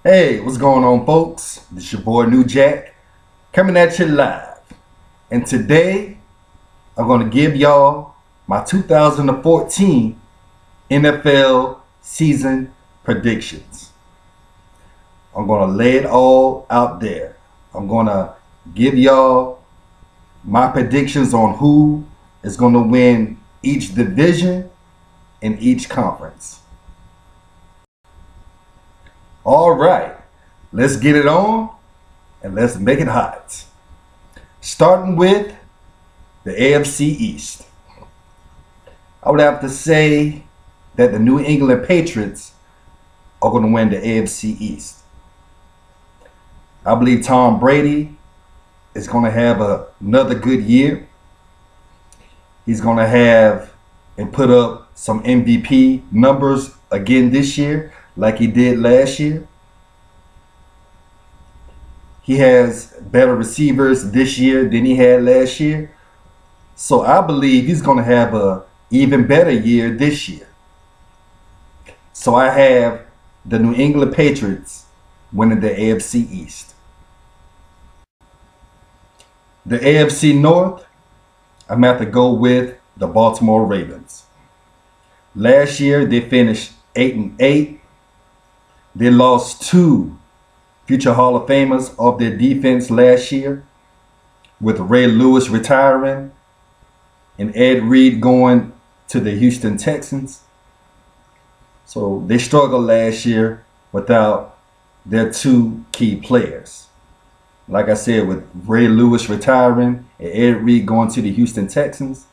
Hey, what's going on, folks? This your boy New Jack coming at you live. And today I'm going to give y'all my 2014 NFL season predictions. I'm going to lay it all out there. I'm going to give y'all my predictions on who is going to win each division in each conference. All right, let's get it on and let's make it hot. Starting with the AFC East. I would have to say that the New England Patriots are going to win the AFC East. I believe Tom Brady is going to have another good year. He's going to have and put up some MVP numbers again this year, like he did last year. He has better receivers this year than he had last year. So I believe he's going to have an even better year this year. So I have the New England Patriots winning the AFC East. The AFC North, I'm going to have to go with the Baltimore Ravens. Last year they finished 8-8. They lost two future Hall of Famers of their defense last year, with Ray Lewis retiring and Ed Reed going to the Houston Texans. So they struggled last year without their two key players. Like I said, with Ray Lewis retiring and Ed Reed going to the Houston Texans.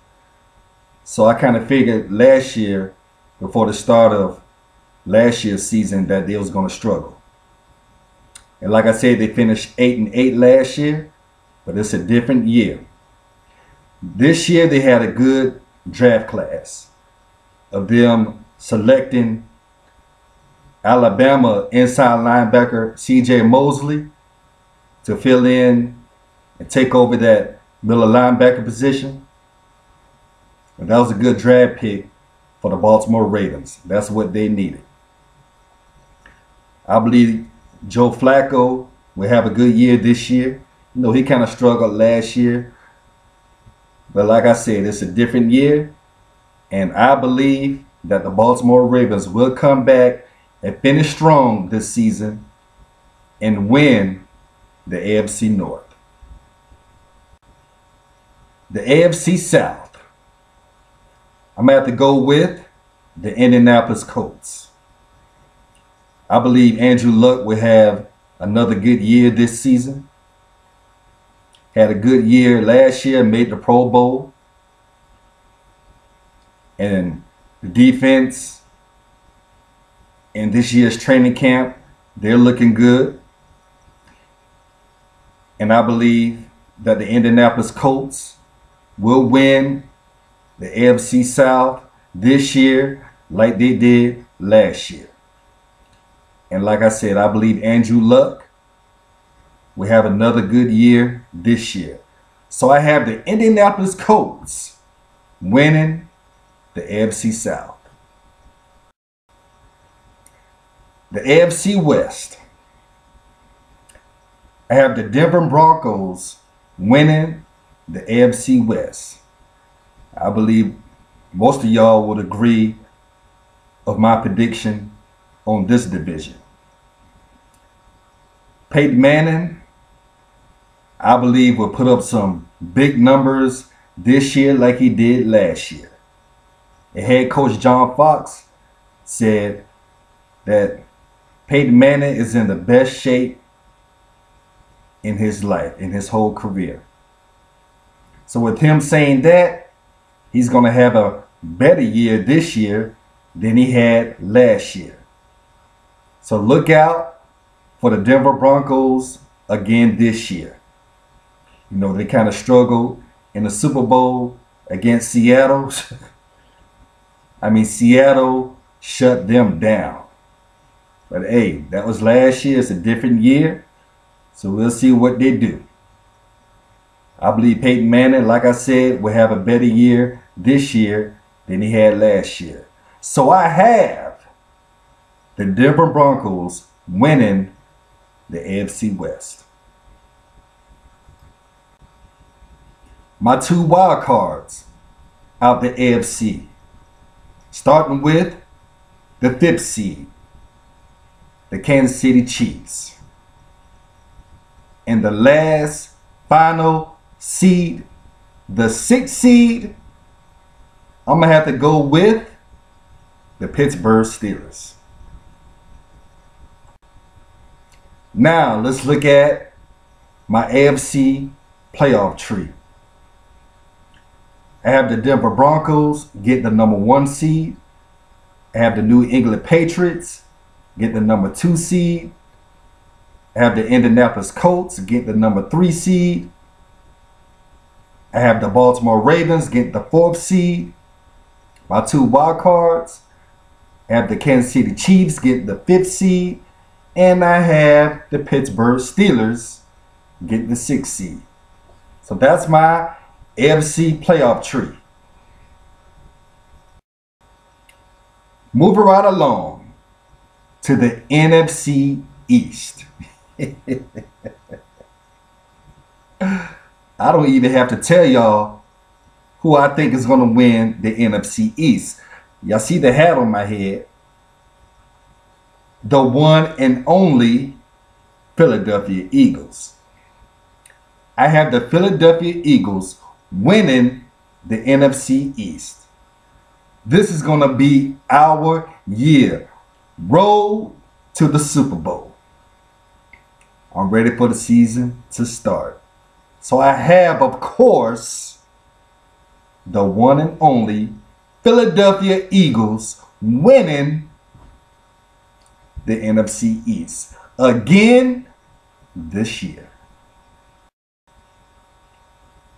So I kind of figured last year, before the start of last year's season, that they was going to struggle. And like I said, they finished 8-8 last year, but it's a different year. This year they had a good draft class of them selecting Alabama inside linebacker C.J. Mosley to fill in and take over that middle linebacker position. And that was a good draft pick for the Baltimore Ravens. That's what they needed. I believe Joe Flacco will have a good year this year. You know, he kind of struggled last year. But like I said, it's a different year. And I believe that the Baltimore Ravens will come back and finish strong this season and win the AFC North. The AFC South, I'm going to have to go with the Indianapolis Colts. I believe Andrew Luck will have another good year this season. Had a good year last year, made the Pro Bowl. And the defense in this year's training camp, they're looking good. And I believe that the Indianapolis Colts will win the AFC South this year like they did last year. And like I said, I believe Andrew Luck will have another good year this year. So I have the Indianapolis Colts winning the AFC South. The AFC West, I have the Denver Broncos winning the AFC West. I believe most of y'all would agree of my prediction on this division. Peyton Manning, I believe, will put up some big numbers this year like he did last year. And head coach John Fox said that Peyton Manning is in the best shape in his life, in his whole career. So with him saying that, he's going to have a better year this year than he had last year. So look out for the Denver Broncos again this year. You know, they kind of struggled in the Super Bowl against Seattle. I mean, Seattle shut them down. But hey, that was last year. It's a different year. So we'll see what they do. I believe Peyton Manning, like I said, will have a better year this year than he had last year. So I have the Denver Broncos winning the AFC West. My 2 wild cards out the AFC, starting with the 5th seed, the Kansas City Chiefs. And the last final seed, the 6th seed, I'm going to have to go with the Pittsburgh Steelers. Now, let's look at my AFC Playoff Tree. I have the Denver Broncos get the number 1 seed. I have the New England Patriots get the number 2 seed. I have the Indianapolis Colts get the number 3 seed. I have the Baltimore Ravens get the 4th seed. My 2 wild cards, I have the Kansas City Chiefs get the 5th seed. And I have the Pittsburgh Steelers get the 6th seed. So that's my AFC Playoff Tree. Moving right along to the NFC East. I don't even have to tell y'all who I think is going to win the NFC East. Y'all see the hat on my head. The one and only Philadelphia Eagles. I have the Philadelphia Eagles winning the NFC East. This is going to be our year. Road to the Super Bowl. I'm ready for the season to start. So I have, of course, the one and only Philadelphia Eagles winning the NFC East again this year.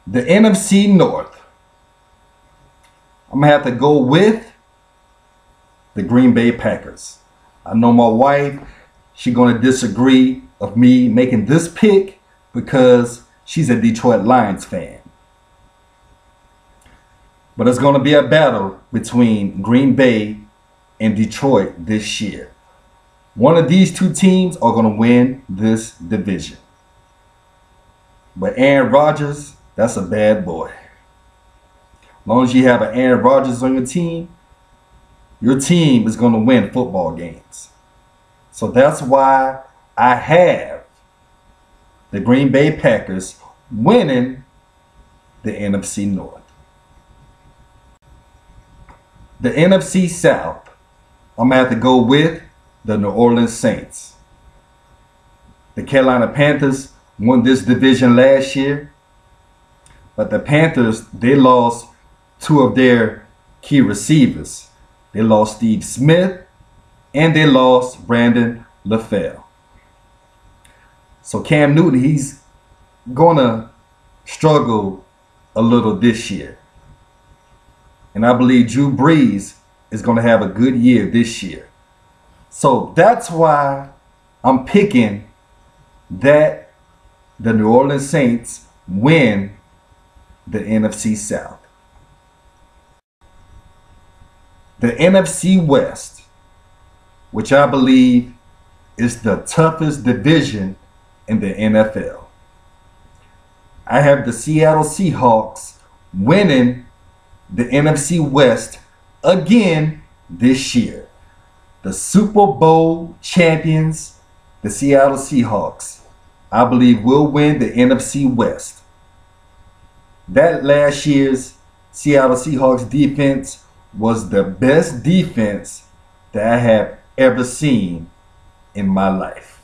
The NFC North, I'm going to have to go with the Green Bay Packers. I know my wife, she's going to disagree of me making this pick because she's a Detroit Lions fan. But it's going to be a battle between Green Bay and Detroit this year. One of these 2 teams are going to win this division. But Aaron Rodgers, that's a bad boy. As long as you have an Aaron Rodgers on your team is going to win football games. So that's why I have the Green Bay Packers winning the NFC North. The NFC South, I'm going to have to go with the New Orleans Saints. The Carolina Panthers won this division last year, but the Panthers, they lost 2 of their key receivers. They lost Steve Smith and they lost Brandon LaFell. So Cam Newton, he's going to struggle a little this year. And I believe Drew Brees is going to have a good year this year. So that's why I'm picking that the New Orleans Saints win the NFC South. The NFC West, which I believe is the toughest division in the NFL. I have the Seattle Seahawks winning the NFC West again this year. The Super Bowl champions, the Seattle Seahawks, I believe will win the NFC West. That last year's Seattle Seahawks defense was the best defense that I have ever seen in my life.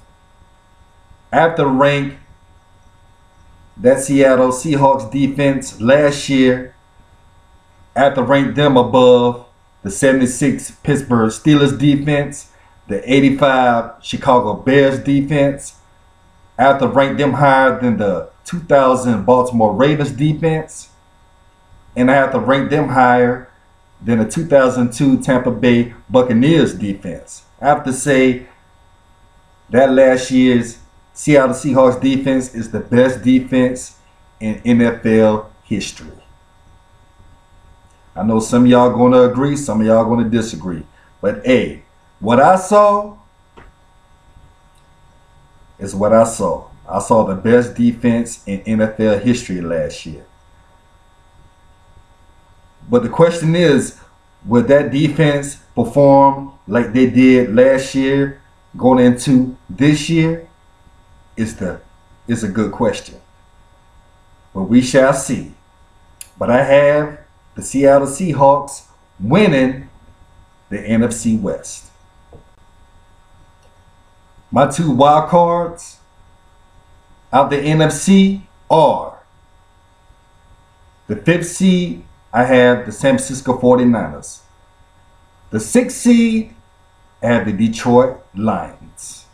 I have to rank that Seattle Seahawks defense last year. I have to rank them above the 76 Pittsburgh Steelers defense, the 85 Chicago Bears defense. I have to rank them higher than the 2000 Baltimore Ravens defense. And I have to rank them higher than the 2002 Tampa Bay Buccaneers defense. I have to say that last year's Seattle Seahawks defense is the best defense in NFL history. I know some of y'all going to agree, some of y'all going to disagree. But hey, what I saw, is what I saw. I saw the best defense in NFL history last year. But the question is, will that defense perform like they did last year going into this year? Is a good question. But we shall see. But I have the Seattle Seahawks winning the NFC West. My two wild cards out the NFC are the 5th seed, I have the San Francisco 49ers. The 6th seed, I have the Detroit Lions.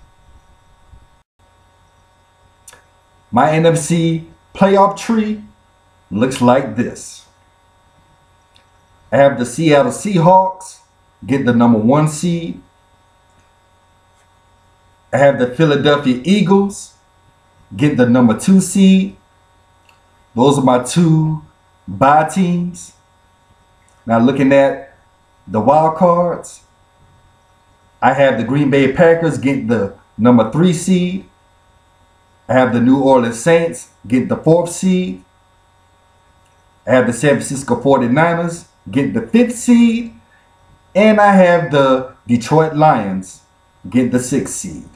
My NFC Playoff Tree looks like this. I have the Seattle Seahawks get the number 1 seed. I have the Philadelphia Eagles get the number 2 seed. Those are my two bye teams. Now looking at the wild cards, I have the Green Bay Packers get the number 3 seed. I have the New Orleans Saints get the 4th seed. I have the San Francisco 49ers get the 5th seed. And I have the Detroit Lions get the 6th seed.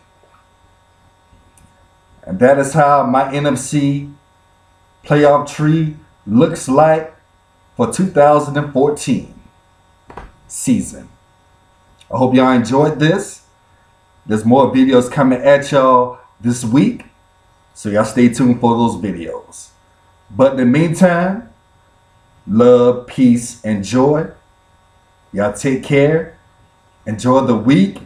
And that is how my NFC playoff tree looks like for 2014 season. I hope y'all enjoyed this. There's more videos coming at y'all this week, so y'all stay tuned for those videos. But in the meantime, love, peace, and joy. Y'all take care. Enjoy the week.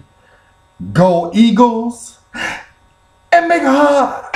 Go Eagles. And make it hard.